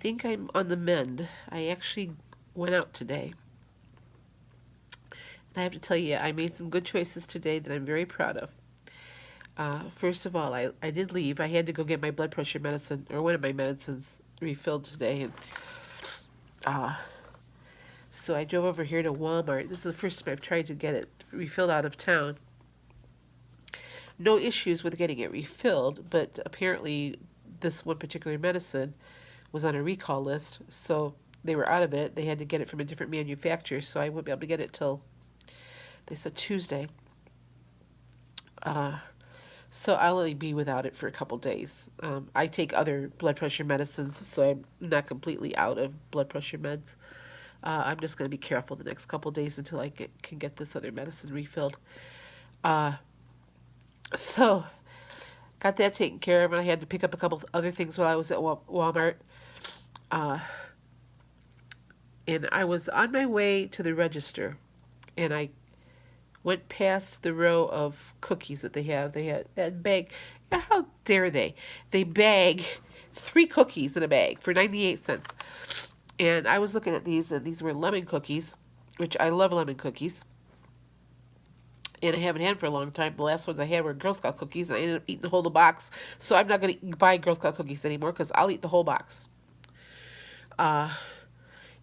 think I'm on the mend. I actually went out today. And I have to tell you, I made some good choices today that I'm very proud of. First of all, I did leave. I had to go get my blood pressure medicine, or one of my medicines, refilled today. And uh, so I drove over here to Walmart. This is the first time I've tried to get it refilled out of town. No issues with getting it refilled, but apparently this one particular medicine was on a recall list, so they were out of it. They had to get it from a different manufacturer, so I wouldn't be able to get it till, they said, Tuesday. So I'll only be without it for a couple days. I take other blood pressure medicines, so I'm not completely out of blood pressure meds. I'm just going to be careful the next couple days until I can get this other medicine refilled. So got that taken care of, and I had to pick up a couple other things while I was at Walmart. And I was on my way to the register, and I went past the row of cookies that they have. They had that bag. How dare they? They bag 3 cookies in a bag for 98 cents. And I was looking at these, and these were lemon cookies, which I love lemon cookies. And I haven't had for a long time. The last ones I had were Girl Scout cookies, and I ended up eating the whole box. So I'm not going to buy Girl Scout cookies anymore because I'll eat the whole box.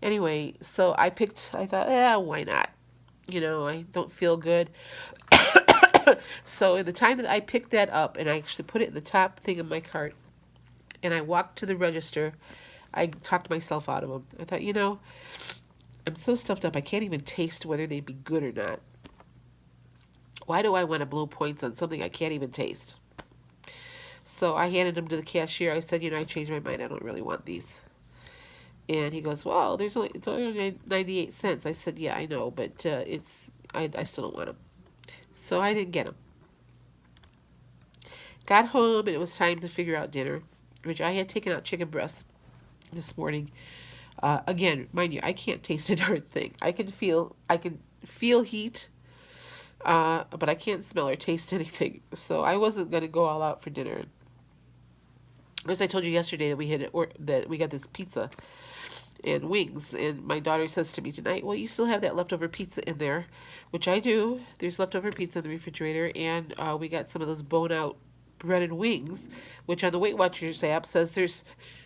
Anyway, so I thought, why not? You know, I don't feel good. So in the time that I picked that up, and I actually put it in the top thing of my cart, and I walked to the register, I talked myself out of them. I thought, I'm so stuffed up, I can't even taste whether they'd be good or not. Why do I want to blow points on something I can't even taste? So I handed them to the cashier. I said, I changed my mind. I don't really want these. And he goes, well, it's only 98 cents. I said, yeah, I know, but I still don't want them. So I didn't get them. Got home, and it was time to figure out dinner, which I had taken out chicken breasts this morning. Again, mind you, I can't taste a darn thing. I can feel heat, but I can't smell or taste anything. So I wasn't going to go all out for dinner. As I told you yesterday that we got this pizza and wings, and my daughter says to me tonight, well, you still have that leftover pizza in there, which I do. There's leftover pizza in the refrigerator, and we got some of those bone-out breaded wings, which on the Weight Watchers app says there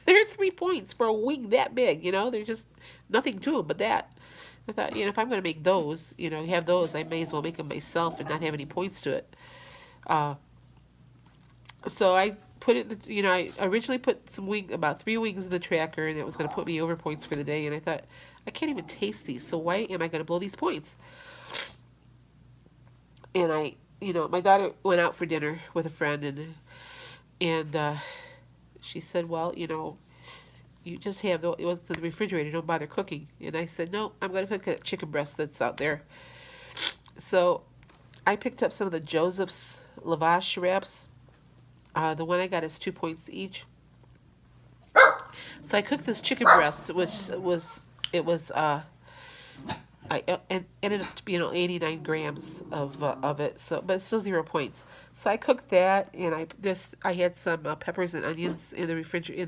are 3 points for a wing that big. There's just nothing to them but that. I thought, if I'm going to make those, have those, I may as well make them myself and not have any points to it. So I put it, I originally put about 3 wings in the tracker, and it was going to put me over points for the day. And I thought, I can't even taste these, so why am I going to blow these points? And my daughter went out for dinner with a friend, and she said, well, you just have what's in the refrigerator, don't bother cooking. And I said, no, I'm going to cook a chicken breast that's out there. So I picked up some of the Joseph's lavash wraps. The one I got is 2 points each. So I cooked this chicken breast, I ended up being 89 grams of it. So, but it's still 0 points. So I cooked that, and I had some peppers and onions in the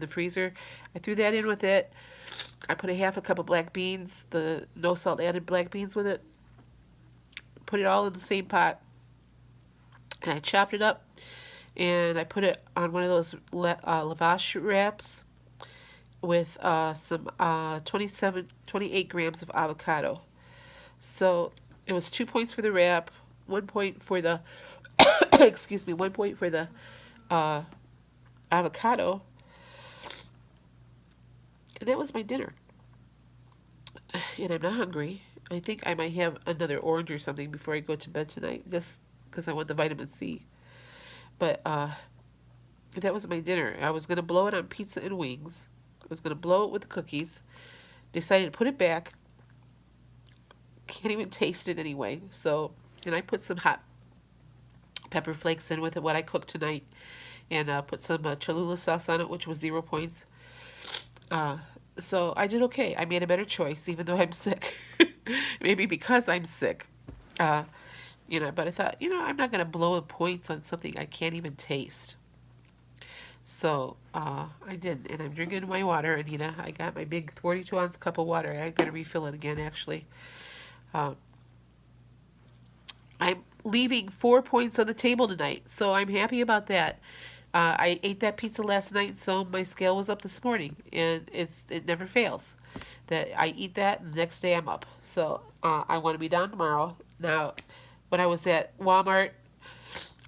freezer. I threw that in with it. I put a half a cup of black beans, the no salt added black beans with it. Put it all in the same pot, and I chopped it up. And I put it on one of those lavash wraps with some 28 grams of avocado. So it was 2 points for the wrap, 1 point for the, 1 point for the avocado. And that was my dinner. And I'm not hungry. I think I might have another orange or something before I go to bed tonight, just because I want the vitamin C. But that was my dinner. I was going to blow it on pizza and wings. I was going to blow it with the cookies. Decided to put it back. Can't even taste it anyway. So, and I put some hot pepper flakes in with it, what I cooked tonight. And put some Cholula sauce on it, which was 0 points. So I did okay. I made a better choice, even though I'm sick. Maybe because I'm sick. But I thought, I'm not going to blow the points on something I can't even taste. So I did, and I'm drinking my water, Anita. I got my big 42-ounce cup of water. I got to refill it again, actually. Uh, I'm leaving 4 points on the table tonight, so I'm happy about that. I ate that pizza last night, so my scale was up this morning, and it never fails. That I eat that, and the next day I'm up. So I want to be down tomorrow. Now, when I was at Walmart,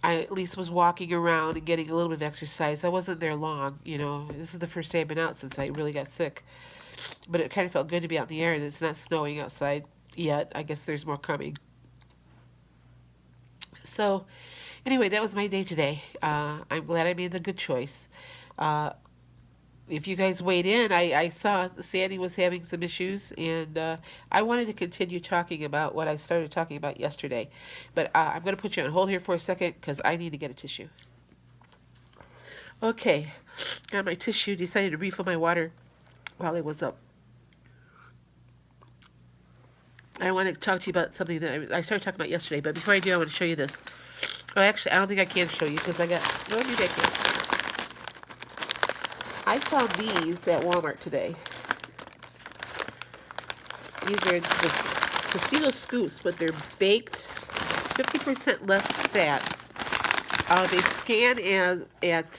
I at least was walking around and getting a little bit of exercise. I wasn't there long, you know. This is the first day I've been out since I really got sick. But it kind of felt good to be out in the air, and it's not snowing outside yet. I guess there's more coming. So, anyway, that was my day today. I'm glad I made the good choice. Uh, if you guys weighed in, I saw Sandy was having some issues, and I wanted to continue talking about what I started talking about yesterday. But I'm going to put you on hold here for a second because I need to get a tissue. Okay, got my tissue, decided to refill my water while it was up. I want to talk to you about something that I started talking about yesterday, but before I do, I want to show you this. Oh, actually, I don't think I can show you because I got... No, maybe I can. I found these at Walmart today. These are the Tostito scoops, but they're baked, 50% less fat. They scan at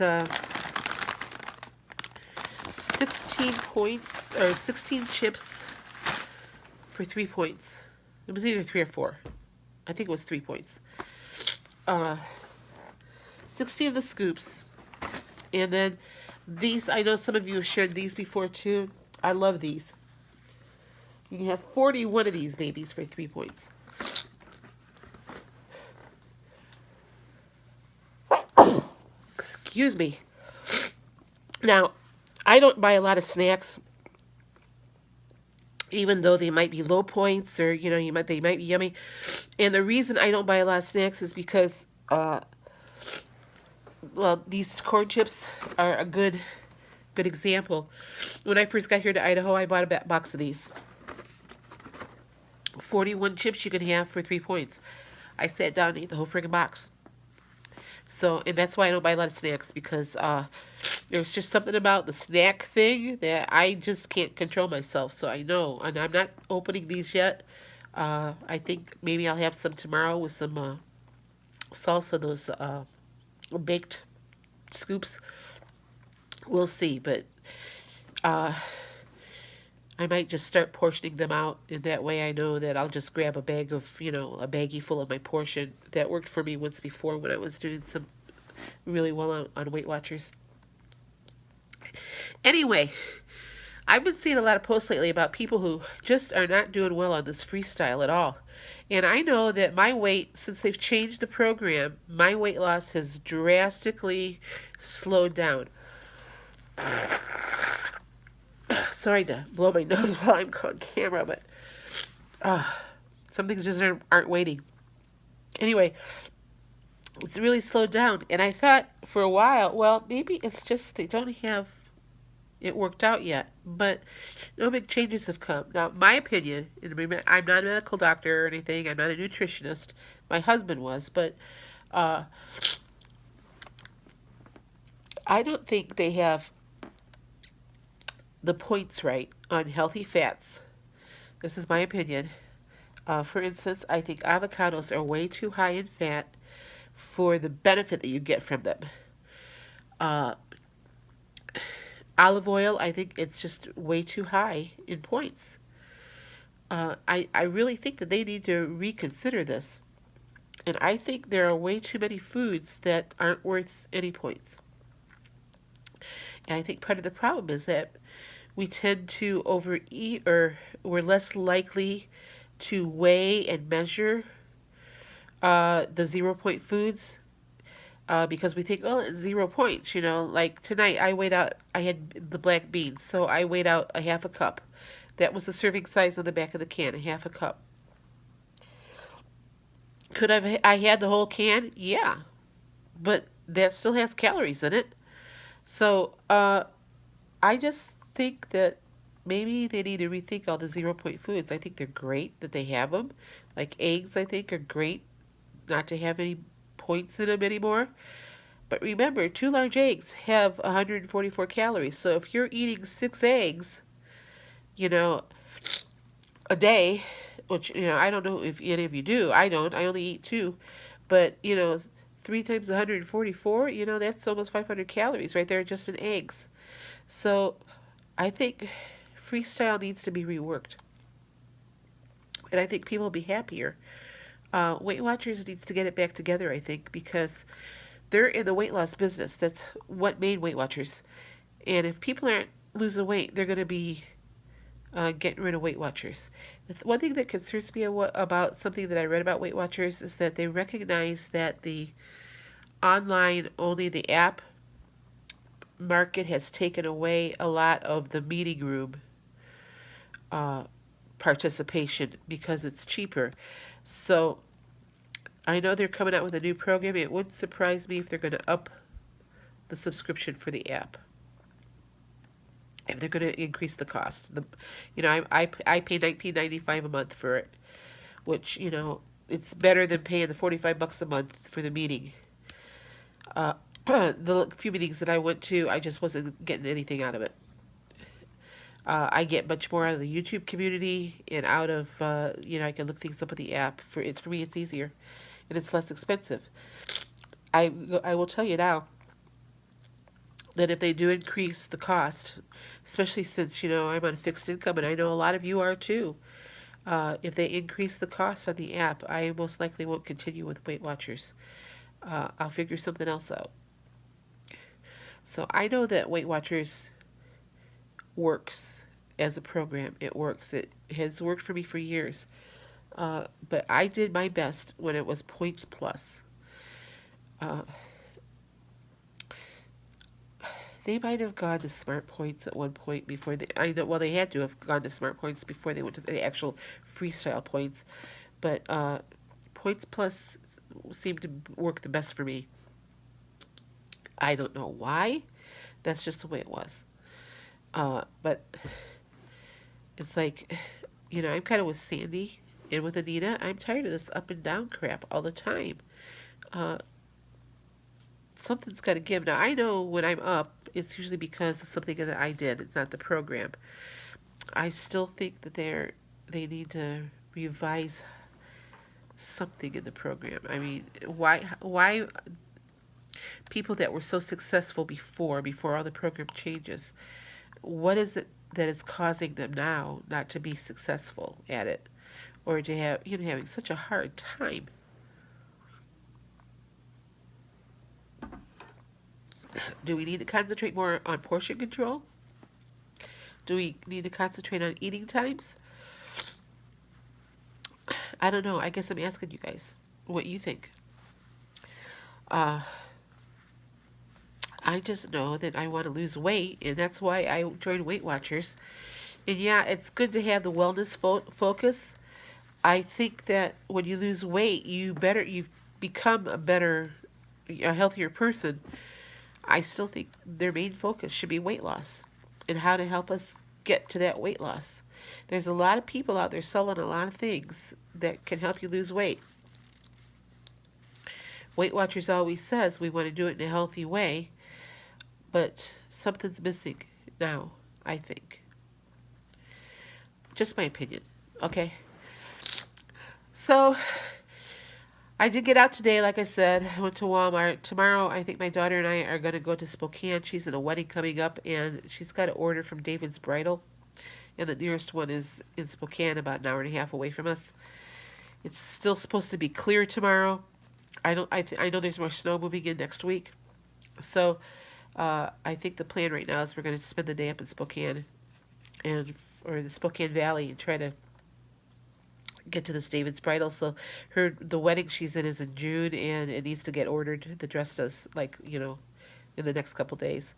16 points, or 16 chips for 3 points. It was either 3 or 4. I think it was 3 points. 60 of the scoops. And then these, I know some of you have shared these before too. I love these. You can have 41 of these babies for 3 points. Excuse me. Now, I don't buy a lot of snacks, even though they might be low points or, you know, they might be yummy. And the reason I don't buy a lot of snacks is because, well, these corn chips are a good example. When I first got here to Idaho, I bought a box of these. 41 chips you can have for 3 points. I sat down and ate the whole friggin' box. So, and that's why I don't buy a lot of snacks, because there's just something about the snack thing that I just can't control myself. So I know, and I'm not opening these yet. I think maybe I'll have some tomorrow with some salsa, those baked scoops. We'll see, but I might just start portioning them out, and that way I know that I'll just grab a bag of, you know, a baggie full of my portion. That worked for me once before when I was doing some really well on Weight Watchers. Anyway, I've been seeing a lot of posts lately about people who just are not doing well on this freestyle at all. And I know that my weight, since they've changed the program, my weight loss has drastically slowed down. Sorry to blow my nose while I'm on camera, but some things just aren't waiting. Anyway, it's really slowed down. And I thought for a while, well, maybe it's just they don't have it worked out yet. But no big changes have come. Now, my opinion, and I'm not a medical doctor or anything. I'm not a nutritionist. My husband was, but I don't think they have the points right on healthy fats. This is my opinion. For instance, I think avocados are way too high in fat for the benefit that you get from them. Olive oil, I think it's just way too high in points. I really think that they need to reconsider this. And I think there are way too many foods that aren't worth any points. And I think part of the problem is that we tend to overeat, or we're less likely to weigh and measure the 0-point foods because we think, oh, it's 0 points. You know, like tonight I had the black beans, so I weighed out a half a cup. That was the serving size on the back of the can, a half a cup. Could I had the whole can? Yeah, but that still has calories in it. So I just think that maybe they need to rethink all the 0-point foods. I think they're great that they have them. Like eggs, I think, are great not to have any points in them anymore. But remember, 2 large eggs have 144 calories. So if you're eating 6 eggs, you know, a day, which, I don't know if any of you do. I don't. I only eat two. But, 3 times 144, that's almost 500 calories right there just in eggs. So I think freestyle needs to be reworked. And I think people will be happier. Weight Watchers needs to get it back together, I think, because they're in the weight loss business. That's what made Weight Watchers. And if people aren't losing weight, they're going to be getting rid of Weight Watchers. One thing that concerns me about something that I read about Weight Watchers is that they recognize that the online, only the app market has taken away a lot of the meeting room participation because it's cheaper. So I know they're coming out with a new program. It wouldn't surprise me if they're going to up the subscription for the app. If they're going to increase the cost. I pay $19.95 a month for it, which, it's better than paying the $45 a month for the meeting. The few meetings that I went to, I just wasn't getting anything out of it. I get much more out of the YouTube community and out of, I can look things up with the app. For me, it's easier and it's less expensive. I will tell you now that if they do increase the cost, especially since, I'm on fixed income and I know a lot of you are too, if they increase the cost on the app, I most likely won't continue with Weight Watchers. I'll figure something else out. So I know that Weight Watchers works as a program. It works. It has worked for me for years. But I did my best when it was Points Plus. They might have gone to Smart Points at one point before they had to have gone to Smart Points before they went to the actual Freestyle Points. But Points Plus seemed to work the best for me. I don't know why. That's just the way it was. But it's like, I'm kind of with Sandy and with Anita. I'm tired of this up and down crap all the time. Something's got to give. Now, I know when I'm up, it's usually because of something that I did. It's not the program. I still think that they need to revise something in the program. I mean, why people that were so successful before all the program changes, what is it that is causing them now not to be successful at it, or to have having such a hard time? Do we need to concentrate more on portion control? Do we need to concentrate on eating times? I don't know. I guess I'm asking you guys what you think. I just know that I want to lose weight, and that's why I joined Weight Watchers. And yeah, it's good to have the wellness focus. I think that when you lose weight, you become a healthier person. I still think their main focus should be weight loss and how to help us get to that weight loss. There's a lot of people out there selling a lot of things that can help you lose weight. Weight Watchers always says we want to do it in a healthy way, but something's missing now, I think. Just my opinion, okay? So I did get out today, like I said. I went to Walmart. Tomorrow, I think my daughter and I are going to go to Spokane. She's in a wedding coming up, and she's got an order from David's Bridal. And the nearest one is in Spokane, about an hour and a half away from us. It's still supposed to be clear tomorrow. I know there's more snow moving in next week. So I think the plan right now is we're going to spend the day up in Spokane or the Spokane Valley and try to get to this David's Bridal. So the wedding she's in is in June, and it needs to get ordered. The dress does, in the next couple days,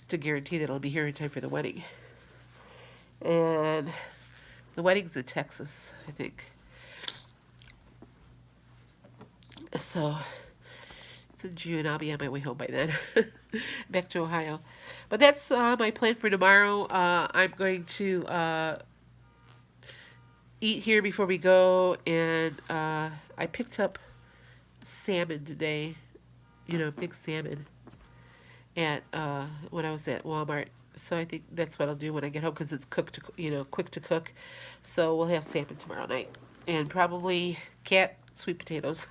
to guarantee that it'll be here in time for the wedding. And the wedding's in Texas, I think. So it's in June. I'll be on my way home by then, back to Ohio. But that's my plan for tomorrow. I'm going to eat here before we go, and I picked up salmon today. big salmon at when I was at Walmart. So I think that's what I'll do when I get home because it's quick to cook. So we'll have salmon tomorrow night and probably cat sweet potatoes.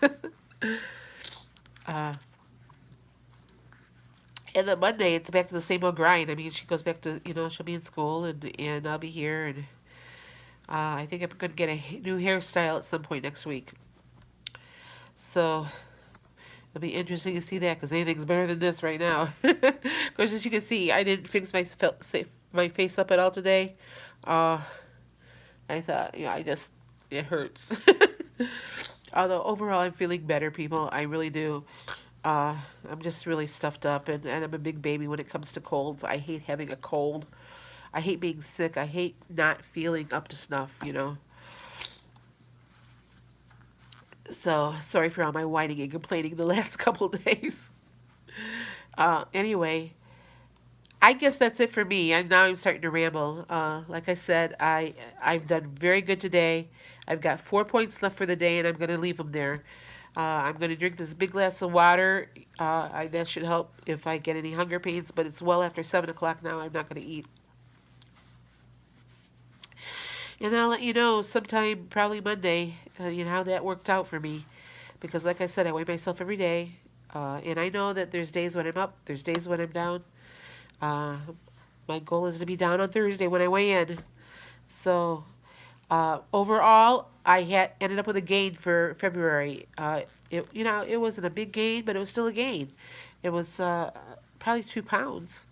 uh, and then Monday it's back to the same old grind. I mean, she goes back to she'll be in school and I'll be here and I think I'm gonna get a new hairstyle at some point next week. So it'll be interesting to see that because anything's better than this right now. Because as you can see, I didn't fix my face up at all today. Uh, I thought, it hurts. Although overall, I'm feeling better, people. I really do. I'm just really stuffed up, and I'm a big baby when it comes to colds. I hate having a cold. I hate being sick. I hate not feeling up to snuff. So, sorry for all my whining and complaining the last couple days. Anyway, I guess that's it for me. I'm starting to ramble. Like I said, I've done very good today. I've got 4 points left for the day, and I'm going to leave them there. I'm going to drink this big glass of water. That should help if I get any hunger pains, but it's well after 7 o'clock now. I'm not going to eat. And I'll let you know sometime, probably Monday, how that worked out for me. Because like I said, I weigh myself every day. And I know that there's days when I'm up, there's days when I'm down. My goal is to be down on Thursday when I weigh in. So, overall, I ended up with a gain for February. It wasn't a big gain, but it was still a gain. It was probably 2 pounds,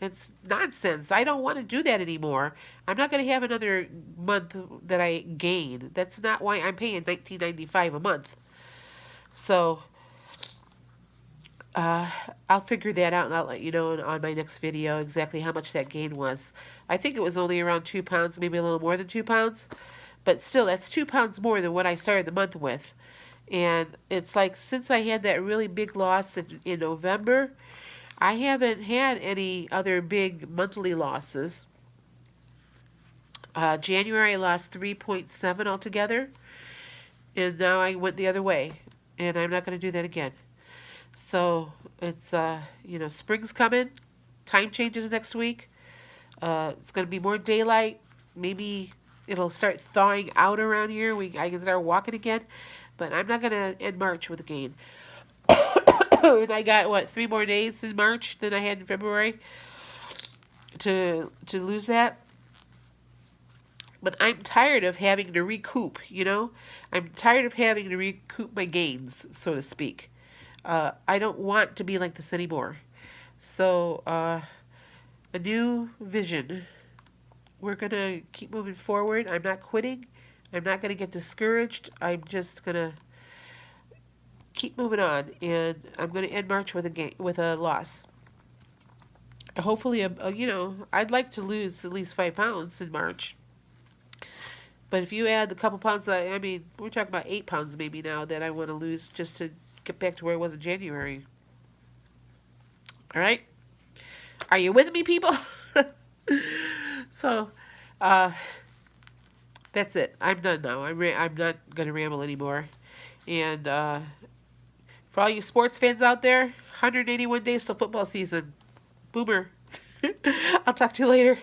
It's nonsense. I don't want to do that anymore. I'm not going to have another month that I gain. That's not why I'm paying $19.95 a month. So, I'll figure that out and I'll let you know on my next video exactly how much that gain was. I think it was only around 2 pounds, maybe a little more than 2 pounds. But still, that's 2 pounds more than what I started the month with. And it's like since I had that really big loss in November, I haven't had any other big monthly losses. January I lost 3.7 altogether. And now I went the other way. And I'm not going to do that again. So it's, spring's coming. Time changes next week. It's going to be more daylight. Maybe it'll start thawing out around here. I can start walking again. But I'm not going to end March with a gain. And I got, 3 more days in March than I had in February to lose that. But I'm tired of having to recoup, I'm tired of having to recoup my gains, so to speak. I don't want to be like this anymore. So, a new vision. We're going to keep moving forward. I'm not quitting. I'm not going to get discouraged. I'm just going to keep moving on. And I'm going to end March with a loss. Hopefully, I'd like to lose at least 5 pounds in March. But if you add the couple pounds, we're talking about 8 pounds maybe now that I want to lose just to get back to where I was in January. All right? Are you with me, people? So, that's it. I'm done now. I'm not going to ramble anymore. And for all you sports fans out there, 181 days till football season. Boomer. I'll talk to you later.